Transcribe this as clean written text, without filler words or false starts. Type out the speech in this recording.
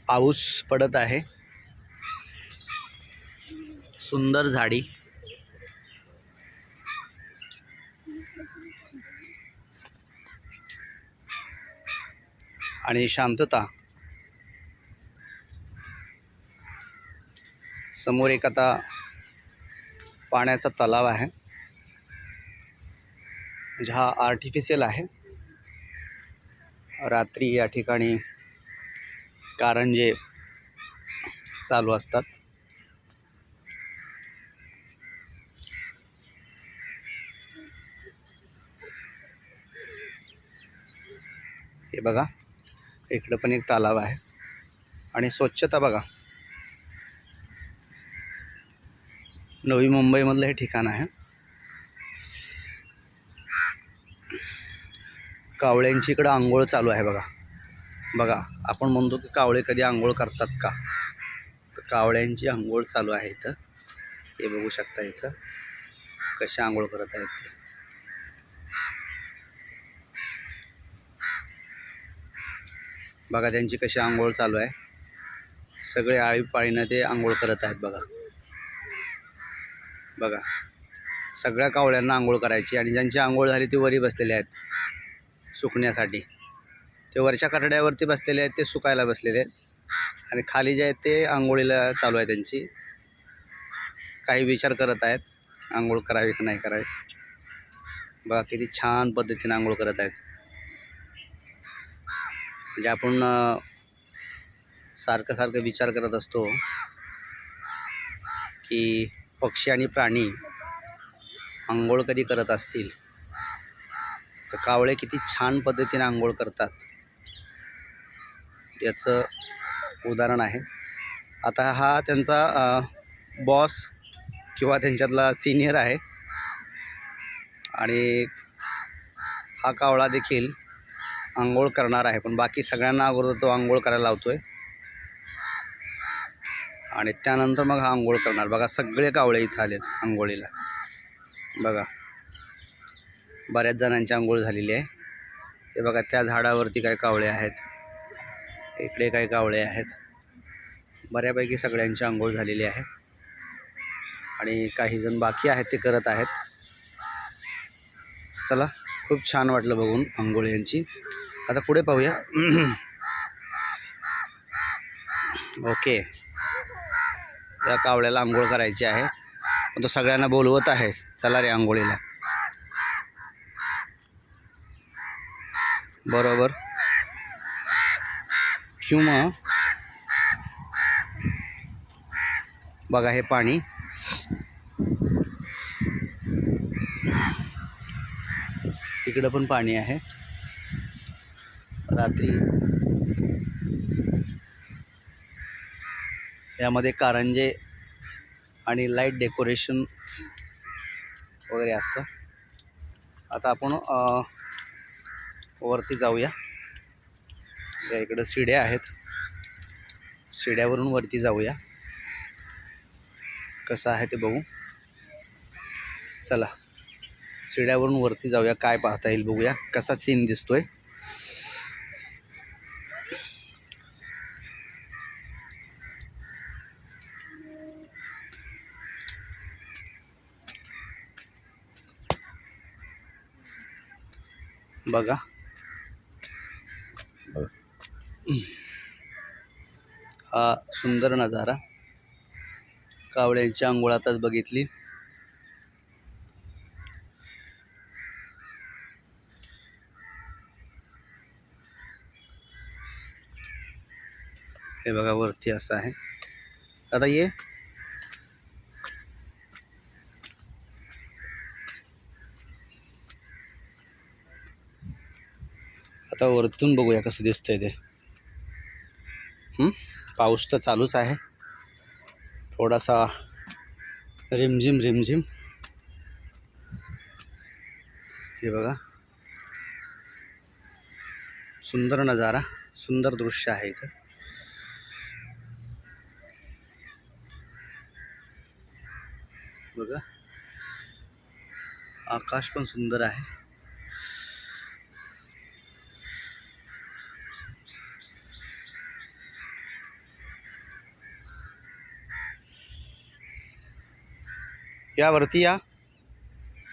पाऊस पडत आहे, सुंदर झाडी आणि शांतता. समोर एक आता पाण्याचा तलाव आहे, म्हणजे हा आर्टिफिशियल आहे. रात्री या ठिकाणी कारंजे चालू असतात. हे बघा, इकडं पण एक तलाव आहे आणि स्वच्छता बघा. नवी मुंबईमधलं हे ठिकाण आहे. कावळ्यांची इकडं आंघोळ चालू आहे बघा. बघा, आपण म्हणतो की कावळे कधी आंघोळ करतात का, तर कावळ्यांची आंघोळ चालू आहे इथं. हे बघू शकता इथं कशी आंघोळ करत आहेत ते. बघा त्यांची कशी आंघोळ चालू आहे. सगळे आळीपाळीनं ते आंघोळ करत आहेत बघा. बघा, सगळ्या कावळ्यांना आंघोळ करायची आणि ज्यांची आंघोळ झाली ती वरी बसलेले आहेत सुकण्यासाठी. ते वरच्या कठड्यावरती बसलेले आहेत, ते सुकायला बसलेले आहेत आणि खाली जे आहेत ते आंघोळीला चालू आहे त्यांची. काही विचार करत आहेत आंघोळ करावी की नाही करावी. बघा किती छान पद्धतीने आंघोळ करत आहेत. म्हणजे आपण सारखं सारखं विचार करत असतो की पक्षी आणि प्राणी आंघोळ कधी करत असतील, तर कावळे किती छान पद्धतीने आंघोळ करतात याचं उदाहरण आहे. आता हा त्यांचा बॉस किंवा त्यांच्यातला सिनियर आहे आणि हा कावळा देखील आंघोळ करणार आहे, पण बाकी सगळ्यांना अगोदर तो आंघोळ करायला लावतोय आणि त्यानंतर मग हा आंघोळ करणार. बघा, सगळे कावळे इथं आलेत आंघोळीला. बघा, बऱ्याच जणांची आंघोळ झालेली आहे. हे बघा, त्या झाडावरती काही कावळे आहेत, इकडे काही कावळे आहेत. बऱ्यापैकी सगळ्यांची आंघोळ झालेली आहे आणि काही जण बाकी आहेत ते करत आहेत. चला, खूप छान वाटलं बघून आंघोळ यांची. आता पुढे पाहूया. ओके, या कावळ्याला आंघोळ करायची आहे, पण तो सगळ्यांना बोलवत आहे, चला रे आंघोळीला. बरोबर, किंवा बघा हे पाणी, तिकडं पण पाणी आहे. रात्री यामध्ये कारंजे आणि लाईट डेकोरेशन वगैरे असतं. आता आपण वरती जाऊया. इकडं शिड्या आहेत, शिड्यावरून वरती जाऊया. कसं आहे ते बघू. चला, शिड्यावरून वरती जाऊया, काय पाहता येईल बघूया, कसा सीन दिसतोय. बघा, हा सुंदर नजारा. कावळ्यांची आंघोळ आताच बघितली. हे बघा, वरती असं आहे. आता ये, आता वरतून बघूया कसं दिसतंय ते. पाऊस तर चालूच आहे, थोडासा रिमझिम रिमझिम. हे बघा, सुंदर नजारा, सुंदर दृश्य आहे इथं. बघा, आकाश पण सुंदर आहे. या वरती या.